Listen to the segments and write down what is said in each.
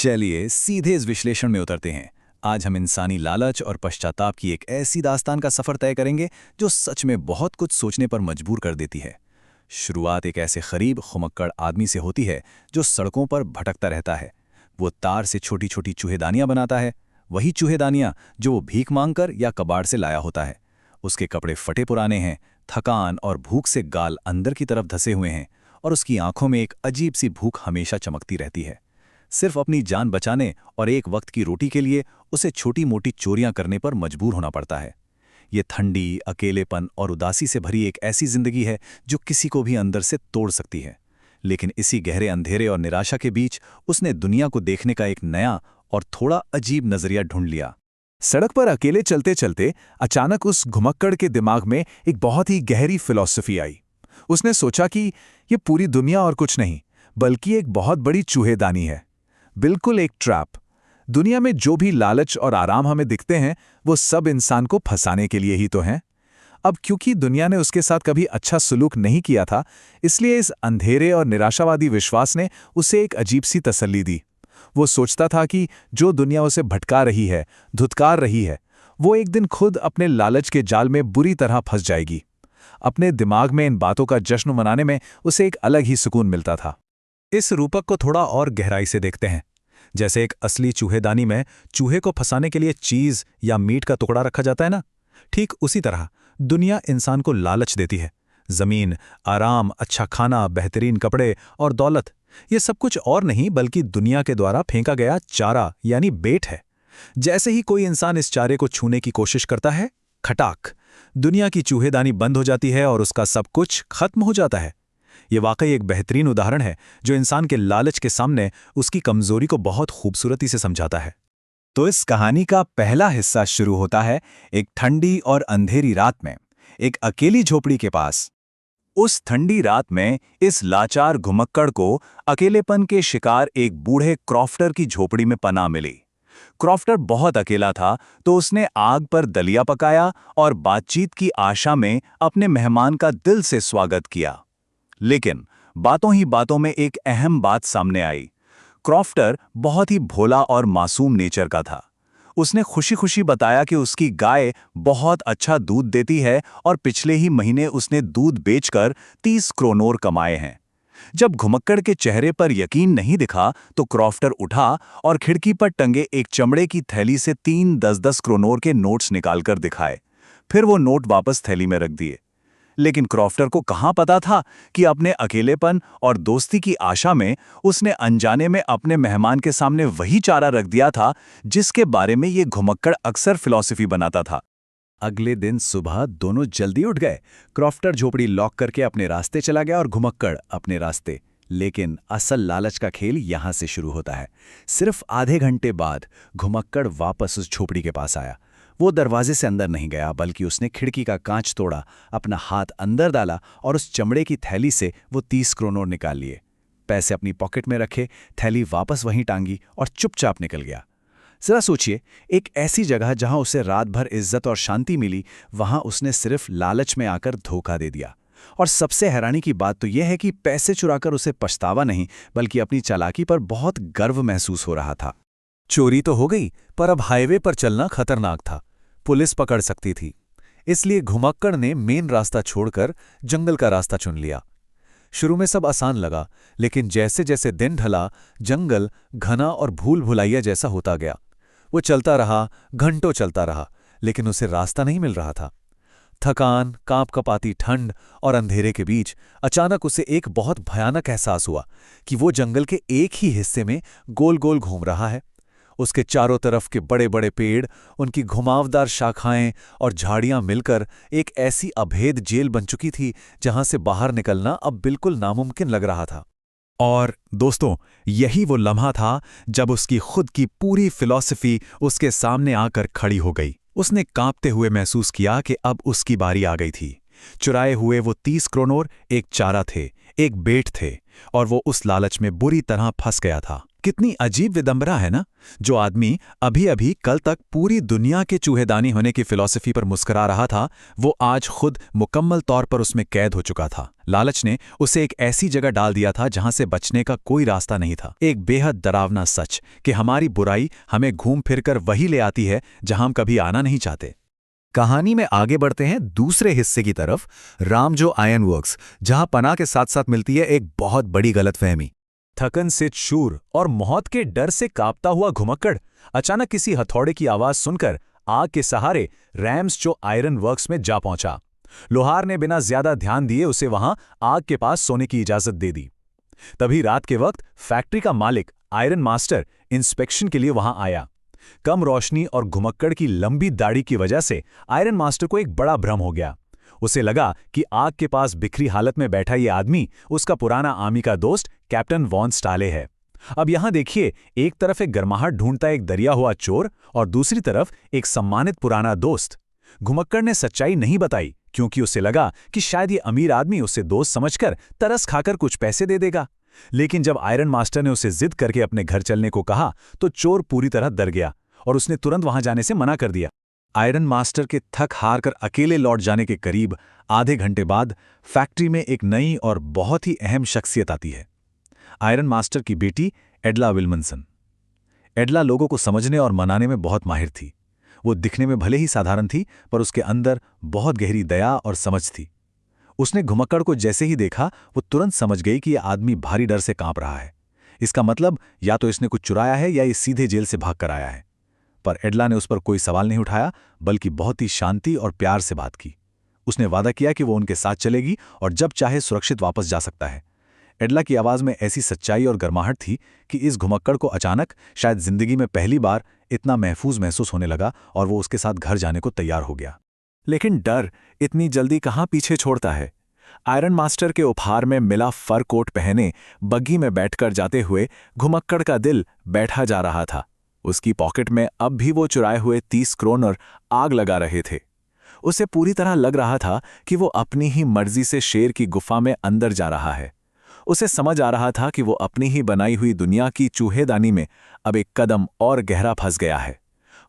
चलिए सीधे इस विश्लेषण में उतरते हैं। आज हम इंसानी लालच और पश्चाताप की एक ऐसी दास्तान का सफर तय करेंगे जो सच में बहुत कुछ सोचने पर मजबूर कर देती है। शुरुआत एक ऐसे गरीब खुमक्कड़ आदमी से होती है जो सड़कों पर भटकता रहता है। वो तार से छोटी छोटी चूहेदानियां बनाता है, वही चूहेदानियां जो वो भीख मांगकर या कबाड़ से लाया होता है। उसके कपड़े फटे पुराने हैं, थकान और भूख से गाल अंदर की तरफ धंसे हुए हैं, और उसकी आंखों में एक अजीब सी भूख हमेशा चमकती रहती है। सिर्फ अपनी जान बचाने और एक वक्त की रोटी के लिए उसे छोटी मोटी चोरियां करने पर मजबूर होना पड़ता है। ये ठंडी, अकेलेपन और उदासी से भरी एक ऐसी जिंदगी है जो किसी को भी अंदर से तोड़ सकती है। लेकिन इसी गहरे अंधेरे और निराशा के बीच उसने दुनिया को देखने का एक नया और थोड़ा अजीब नजरिया ढूंढ लिया। सड़क पर अकेले चलते चलते अचानक उस घुमक्कड़ के दिमाग में एक बहुत ही गहरी फिलॉसफी आई। उसने सोचा कि ये पूरी दुनिया और कुछ नहीं बल्कि एक बहुत बड़ी चूहेदानी है, बिल्कुल एक ट्रैप। दुनिया में जो भी लालच और आराम हमें दिखते हैं वो सब इंसान को फंसाने के लिए ही तो हैं। अब क्योंकि दुनिया ने उसके साथ कभी अच्छा सुलूक नहीं किया था, इसलिए इस अंधेरे और निराशावादी विश्वास ने उसे एक अजीब सी तसल्ली दी। वो सोचता था कि जो दुनिया उसे भटका रही है, धुतकार रही है, वो एक दिन खुद अपने लालच के जाल में बुरी तरह फंस जाएगी। अपने दिमाग में इन बातों का जश्न मनाने में उसे एक अलग ही सुकून मिलता था। इस रूपक को थोड़ा और गहराई से देखते हैं। जैसे एक असली चूहेदानी में चूहे को फंसाने के लिए चीज या मीट का टुकड़ा रखा जाता है ना, ठीक उसी तरह दुनिया इंसान को लालच देती है। जमीन, आराम, अच्छा खाना, बेहतरीन कपड़े और दौलत, ये सब कुछ और नहीं बल्कि दुनिया के द्वारा फेंका गया चारा यानी बेट है। जैसे ही कोई इंसान इस चारे को छूने की कोशिश करता है, खटाक, दुनिया की चूहेदानी बंद हो जाती है और उसका सब कुछ खत्म हो जाता है। ये वाकई एक बेहतरीन उदाहरण है जो इंसान के लालच के सामने उसकी कमजोरी को बहुत खूबसूरती से समझाता है। तो इस कहानी का पहला हिस्सा शुरू होता है एक ठंडी और अंधेरी रात में, एक अकेली झोपड़ी के पास। उस ठंडी रात में इस लाचार घुमक्कड़ को अकेलेपन के शिकार एक बूढ़े क्रॉफ्टर की झोपड़ी में पनाह मिली। क्रॉफ्टर बहुत अकेला था, तो उसने आग पर दलिया पकाया और बातचीत की आशा में अपने मेहमान का दिल से स्वागत किया। लेकिन बातों ही बातों में एक अहम बात सामने आई। क्रॉफ्टर बहुत ही भोला और मासूम नेचर का था। उसने खुशी खुशी बताया कि उसकी गाय बहुत अच्छा दूध देती है और पिछले ही महीने उसने दूध बेचकर 30 क्रोनोर कमाए हैं। जब घुमक्कड़ के चेहरे पर यकीन नहीं दिखा तो क्रॉफ्टर उठा और खिड़की पर टंगे एक चमड़े की थैली से 3 10-10 क्रोनोर के नोट्स निकालकर दिखाए। फिर वो नोट वापस थैली में रख दिए। लेकिन क्रॉफ्टर को कहाँ पता था कि अपने अकेलेपन और दोस्ती की आशा में उसने अनजाने में अपने मेहमान के सामने वही चारा रख दिया था जिसके बारे में ये घुमक्कड़ अक्सर फिलॉसफी बनाता था। अगले दिन सुबह दोनों जल्दी उठ गए। क्रॉफ्टर झोपड़ी लॉक करके अपने रास्ते चला गया और घुमक्कड़ अपने रास्ते। लेकिन असल लालच का खेल यहां से शुरू होता है। सिर्फ आधे घंटे बाद घुमक्कड़ वापस उस झोपड़ी के पास आया। वो दरवाजे से अंदर नहीं गया बल्कि उसने खिड़की का कांच तोड़ा, अपना हाथ अंदर डाला और उस चमड़े की थैली से वो 30 क्रोनोर निकाल लिए। पैसे अपनी पॉकेट में रखे, थैली वापस वहीं टांगी और चुपचाप निकल गया। जरा सोचिए, एक ऐसी जगह जहां उसे रात भर इज्जत और शांति मिली, वहां उसने सिर्फ लालच में आकर धोखा दे दिया। और सबसे हैरानी की बात तो यह है कि पैसे चुराकर उसे पछतावा नहीं बल्कि अपनी चालाकी पर बहुत गर्व महसूस हो रहा था। चोरी तो हो गई, पर अब हाईवे पर चलना खतरनाक था। पुलिस पकड़ सकती थी। इसलिए घुमक्कड़ ने मेन रास्ता छोड़कर जंगल का रास्ता चुन लिया। शुरू में सब आसान लगा, लेकिन जैसे जैसे दिन ढला, जंगल घना और भूल भुलैया जैसा होता गया। वो चलता रहा, घंटों चलता रहा, लेकिन उसे रास्ता नहीं मिल रहा था। थकान, कांप कपाती ठंड और अंधेरे के बीच अचानक उसे एक बहुत भयानक एहसास हुआ कि वो जंगल के एक ही हिस्से में गोल गोल घूम रहा है। उसके चारों तरफ के बड़े बड़े पेड़, उनकी घुमावदार शाखाएं और झाड़ियां मिलकर एक ऐसी अभेद जेल बन चुकी थी जहां से बाहर निकलना अब बिल्कुल नामुमकिन लग रहा था। और दोस्तों, यही वो लम्हा था जब उसकी खुद की पूरी फिलॉसफी उसके सामने आकर खड़ी हो गई। उसने कांपते हुए महसूस किया कि अब उसकी बारी आ गई थी। चुराए हुए वो 30 क्रोनोर एक चारा थे, एक बेट थे, और वो उस लालच में बुरी तरह फंस गया था। कितनी अजीब विडंबना है ना। जो आदमी अभी अभी कल तक पूरी दुनिया के चूहेदानी होने की फिलॉसफी पर मुस्कुरा रहा था, वो आज खुद मुकम्मल तौर पर उसमें कैद हो चुका था। लालच ने उसे एक ऐसी जगह डाल दिया था जहां से बचने का कोई रास्ता नहीं था। एक बेहद डरावना सच कि हमारी बुराई हमें घूम फिरकर वही ले आती है जहां हम कभी आना नहीं चाहते। कहानी में आगे बढ़ते हैं दूसरे हिस्से की तरफ, रामजो आयरन वर्क्स, जहां पनाह के साथ साथ मिलती है एक बहुत बड़ी गलतफहमी। थकन से चूर और मौत के डर से कांपता हुआ घुमक्कड़ अचानक किसी हथौड़े की आवाज सुनकर आग के सहारे रैम्सजो आयरन वर्क्स में जा पहुंचा। लोहार ने बिना ज्यादा ध्यान दिए उसे वहां आग के पास सोने की इजाजत दे दी। तभी रात के वक्त फैक्ट्री का मालिक आयरन मास्टर इंस्पेक्शन के लिए वहां आया। कम रोशनी और घुमक्कड़ की लंबी दाढ़ी की वजह से आयरन मास्टर को एक बड़ा भ्रम हो गया। उसे लगा कि आग के पास बिखरी हालत में बैठा ये आदमी उसका पुराना आर्मी का दोस्त कैप्टन वॉन स्टाले है। अब यहां देखिए, एक तरफ एक गर्माहट ढूंढता एक दरिया हुआ चोर और दूसरी तरफ एक सम्मानित पुराना दोस्त। घुमक्कड़ ने सच्चाई नहीं बताई क्योंकि उसे लगा कि शायद ये अमीर आदमी उसे दोस्त समझकर तरस खाकर कुछ पैसे दे देगा। लेकिन जब आयरन मास्टर ने उसे जिद करके अपने घर चलने को कहा तो चोर पूरी तरह डर गया और उसने तुरंत वहां जाने से मना कर दिया। आयरन मास्टर के थक हार कर अकेले लौट जाने के करीब आधे घंटे बाद फैक्ट्री में एक नई और बहुत ही अहम शख्सियत आती है, आयरन मास्टर की बेटी एडला विल्मनसन। एडला लोगों को समझने और मनाने में बहुत माहिर थी। वो दिखने में भले ही साधारण थी, पर उसके अंदर बहुत गहरी दया और समझ थी। उसने घुमक्कड़ को जैसे ही देखा, वो तुरंत समझ गई कि यह आदमी भारी डर से कांप रहा है। इसका मतलब या तो इसने कुछ चुराया है या ये सीधे जेल से भाग कर आया है। पर एडला ने उस पर कोई सवाल नहीं उठाया, बल्कि बहुत ही शांति और प्यार से बात की। उसने वादा किया कि वो उनके साथ चलेगी और जब चाहे सुरक्षित वापस जा सकता है। एडला की आवाज़ में ऐसी सच्चाई और गर्माहट थी कि इस घुमक्कड़ को अचानक, शायद जिंदगी में पहली बार, इतना महफूज महसूस होने लगा और वो उसके साथ घर जाने को तैयार हो गया। लेकिन डर इतनी जल्दी कहाँ पीछे छोड़ता है। आयरन मास्टर के उपहार में मिला फर कोट पहने बग्गी में बैठकर जाते हुए घुमक्कड़ का दिल बैठा जा रहा था। उसकी पॉकेट में अब भी वो चुराए हुए 30 क्रोनर आग लगा रहे थे। उसे पूरी तरह लग रहा था कि वो अपनी ही मर्जी से शेर की गुफा में अंदर जा रहा है। उसे समझ आ रहा था कि वो अपनी ही बनाई हुई दुनिया की चूहेदानी में अब एक कदम और गहरा फंस गया है।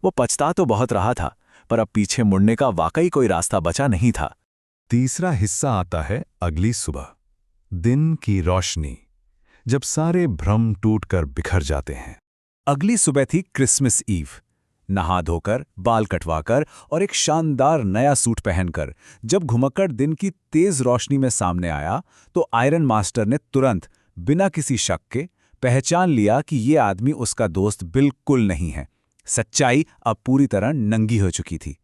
वो पछता तो बहुत रहा था, पर अब पीछे मुड़ने का वाकई कोई रास्ता बचा नहीं था। तीसरा हिस्सा आता है अगली सुबह, दिन की रोशनी, जब सारे भ्रम टूटकर बिखर जाते हैं। अगली सुबह थी क्रिसमस ईव। नहा धोकर, बाल कटवाकर और एक शानदार नया सूट पहनकर जब घुमक्कड़ दिन की तेज रोशनी में सामने आया, तो आयरन मास्टर ने तुरंत, बिना किसी शक के, पहचान लिया कि ये आदमी उसका दोस्त बिल्कुल नहीं है। सच्चाई अब पूरी तरह नंगी हो चुकी थी।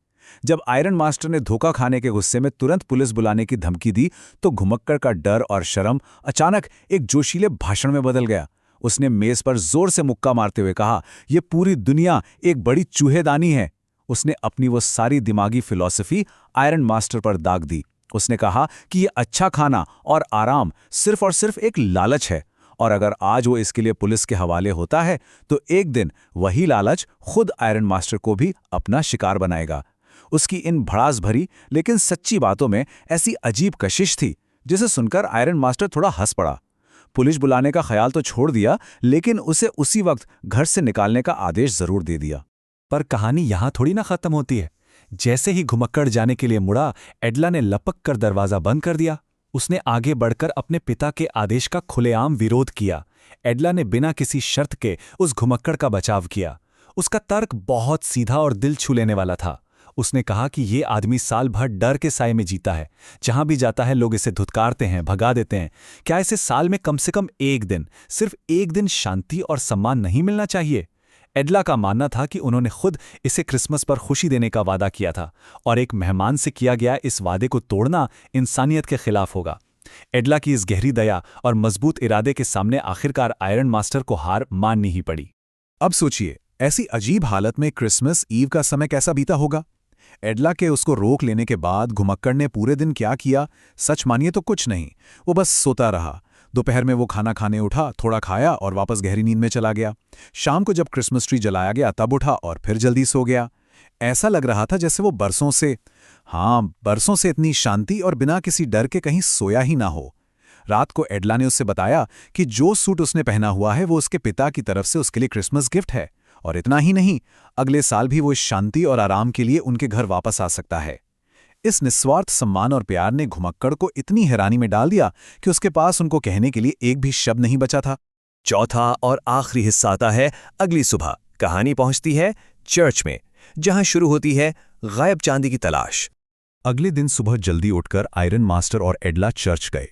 जब आयरन मास्टर ने धोखा खाने के गुस्से में तुरंत पुलिस बुलाने की धमकी दी, तो घुमक्कड़ का डर और शर्म अचानक एक जोशीले भाषण में बदल गया। उसने मेज पर जोर से मुक्का मारते हुए कहा, यह पूरी दुनिया एक बड़ी चूहेदानी है। उसने अपनी वो सारी दिमागी फिलॉसफी आयरन मास्टर पर दाग दी। उसने कहा कि यह अच्छा खाना और आराम सिर्फ और सिर्फ एक लालच है, और अगर आज वो इसके लिए पुलिस के हवाले होता है तो एक दिन वही लालच खुद आयरन मास्टर को भी अपना शिकार बनाएगा। उसकी इन भड़ास भरी लेकिन सच्ची बातों में ऐसी अजीब कशिश थी जिसे सुनकर आयरन मास्टर थोड़ा हंस पड़ा। पुलिस बुलाने का ख्याल तो छोड़ दिया, लेकिन उसे उसी वक्त घर से निकालने का आदेश जरूर दे दिया। पर कहानी यहां थोड़ी ना खत्म होती है। जैसे ही घुमक्कड़ जाने के लिए मुड़ा, एडला ने लपक कर दरवाजा बंद कर दिया। उसने आगे बढ़कर अपने पिता के आदेश का खुलेआम विरोध किया। एडला ने बिना किसी शर्त के उस घुमक्कड़ का बचाव किया। उसका तर्क बहुत सीधा और दिल छू लेने वाला था। उसने कहा कि ये आदमी साल भर डर के साए में जीता है। जहां भी जाता है लोग इसे धुतकारते हैं, भगा देते हैं। क्या इसे साल में कम से कम एक दिन, सिर्फ एक दिन शांति और सम्मान नहीं मिलना चाहिए? एडला का मानना था कि उन्होंने खुद इसे क्रिसमस पर खुशी देने का वादा किया था, और एक मेहमान से किया गया इस वादे को तोड़ना इंसानियत के खिलाफ होगा। एडला की इस गहरी दया और मजबूत इरादे के सामने आखिरकार आयरन मास्टर को हार माननी ही पड़ी। अब सोचिए, ऐसी अजीब हालत में क्रिसमस ईव का समय कैसा बीता होगा। एडला के उसको रोक लेने के बाद घुमक्कड़ ने पूरे दिन क्या किया, सच मानिए तो कुछ नहीं। वो बस सोता रहा। दोपहर में वो खाना खाने उठा, थोड़ा खाया और वापस गहरी नींद में चला गया। शाम को जब क्रिसमस ट्री जलाया गया तब उठा और फिर जल्दी सो गया। ऐसा लग रहा था जैसे वो बरसों से इतनी शांति और बिना किसी डर के कहीं सोया ही ना हो। रात को एडला ने उससे बताया कि जो सूट उसने पहना हुआ है वो उसके पिता की तरफ से उसके लिए क्रिसमस गिफ्ट है, और इतना ही नहीं, अगले साल भी वो इस शांति और आराम के लिए उनके घर वापस आ सकता है। इस निस्वार्थ सम्मान और प्यार ने घुमक्कड़ को इतनी हैरानी में डाल दिया कि उसके पास उनको कहने के लिए एक भी शब्द नहीं बचा था। चौथा और आखिरी हिस्सा आता है अगली सुबह। कहानी पहुंचती है चर्च में, जहां शुरू होती है गायब चांदी की तलाश। अगले दिन सुबह जल्दी उठकर आयरन मास्टर और एडला चर्च गए।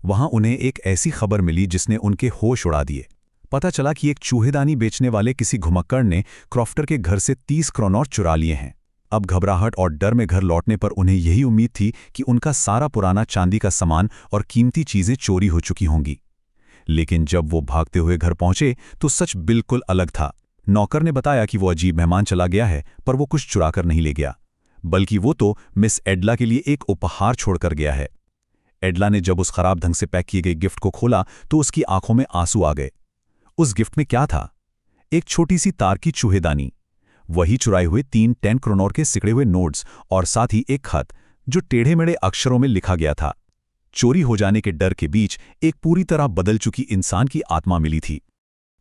वहां उन्हें एक ऐसी खबर मिली जिसने उनके होश उड़ा दिए। पता चला कि एक चूहेदानी बेचने वाले किसी घुमक्कड़ ने क्रॉफ्टर के घर से 30 क्रोनॉर चुरा लिए हैं। अब घबराहट और डर में घर लौटने पर उन्हें यही उम्मीद थी कि उनका सारा पुराना चांदी का सामान और कीमती चीजें चोरी हो चुकी होंगी। लेकिन जब वो भागते हुए घर पहुंचे तो सच बिल्कुल अलग था। नौकर ने बताया कि वो अजीब मेहमान चला गया है, पर वो कुछ चुरा कर नहीं ले गया, बल्कि वो तो मिस एडला के लिए एक उपहार छोड़कर गया है। एडला ने जब उस खराब ढंग से पैक किए गए गिफ्ट को खोला तो उसकी आंखों में आंसू आ गए। उस गिफ्ट में क्या था? एक छोटी सी तार की चूहेदानी, वही चुराए हुए 10 क्रोनॉर के सिकड़े हुए नोट्स और साथ ही एक खत जो टेढ़े मेढ़े अक्षरों में लिखा गया था। चोरी हो जाने के डर के बीच एक पूरी तरह बदल चुकी इंसान की आत्मा मिली थी।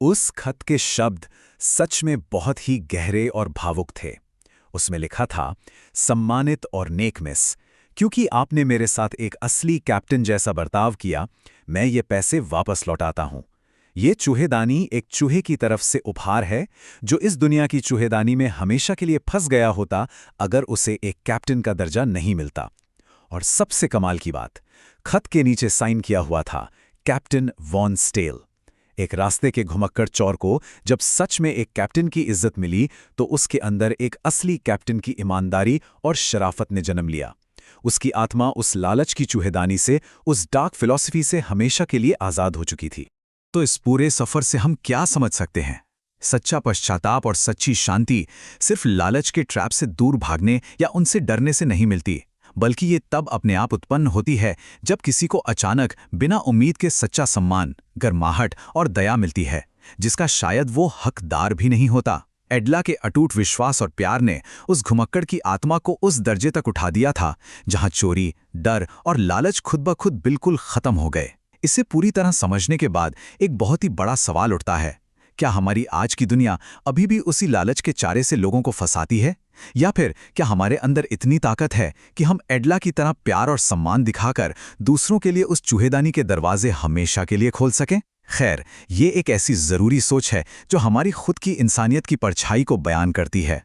उस खत के शब्द सच में बहुत ही गहरे और भावुक थे। उसमें लिखा था, सम्मानित और नेक मिस, क्योंकि आपने मेरे साथ एक असली कैप्टन जैसा बर्ताव किया, मैं ये पैसे वापस लौटाता हूं। ये चूहेदानी एक चूहे की तरफ से उपहार है जो इस दुनिया की चूहेदानी में हमेशा के लिए फंस गया होता अगर उसे एक कैप्टन का दर्जा नहीं मिलता। और सबसे कमाल की बात, खत के नीचे साइन किया हुआ था कैप्टन वॉन स्टेल। एक रास्ते के घुमक्कड़ चोर को जब सच में एक कैप्टन की इज्जत मिली तो उसके अंदर एक असली कैप्टन की ईमानदारी और शराफत ने जन्म लिया। उसकी आत्मा उस लालच की चूहेदानी से, उस डार्क फिलॉसफी से हमेशा के लिए आज़ाद हो चुकी थी। तो इस पूरे सफर से हम क्या समझ सकते हैं? सच्चा पश्चाताप और सच्ची शांति सिर्फ लालच के ट्रैप से दूर भागने या उनसे डरने से नहीं मिलती, बल्कि ये तब अपने आप उत्पन्न होती है जब किसी को अचानक बिना उम्मीद के सच्चा सम्मान, गर्माहट और दया मिलती है, जिसका शायद वो हकदार भी नहीं होता। एडला के अटूट विश्वास और प्यार ने उस घुमक्कड़ की आत्मा को उस दर्जे तक उठा दिया था जहां चोरी, डर और लालच खुद ब खुद बिल्कुल खत्म हो गए। इसे पूरी तरह समझने के बाद एक बहुत ही बड़ा सवाल उठता है, क्या हमारी आज की दुनिया अभी भी उसी लालच के चारे से लोगों को फंसाती है, या फिर क्या हमारे अंदर इतनी ताकत है कि हम एडला की तरह प्यार और सम्मान दिखाकर दूसरों के लिए उस चूहेदानी के दरवाजे हमेशा के लिए खोल सकें? खैर, ये एक ऐसी जरूरी सोच है जो हमारी खुद की इंसानियत की परछाई को बयान करती है।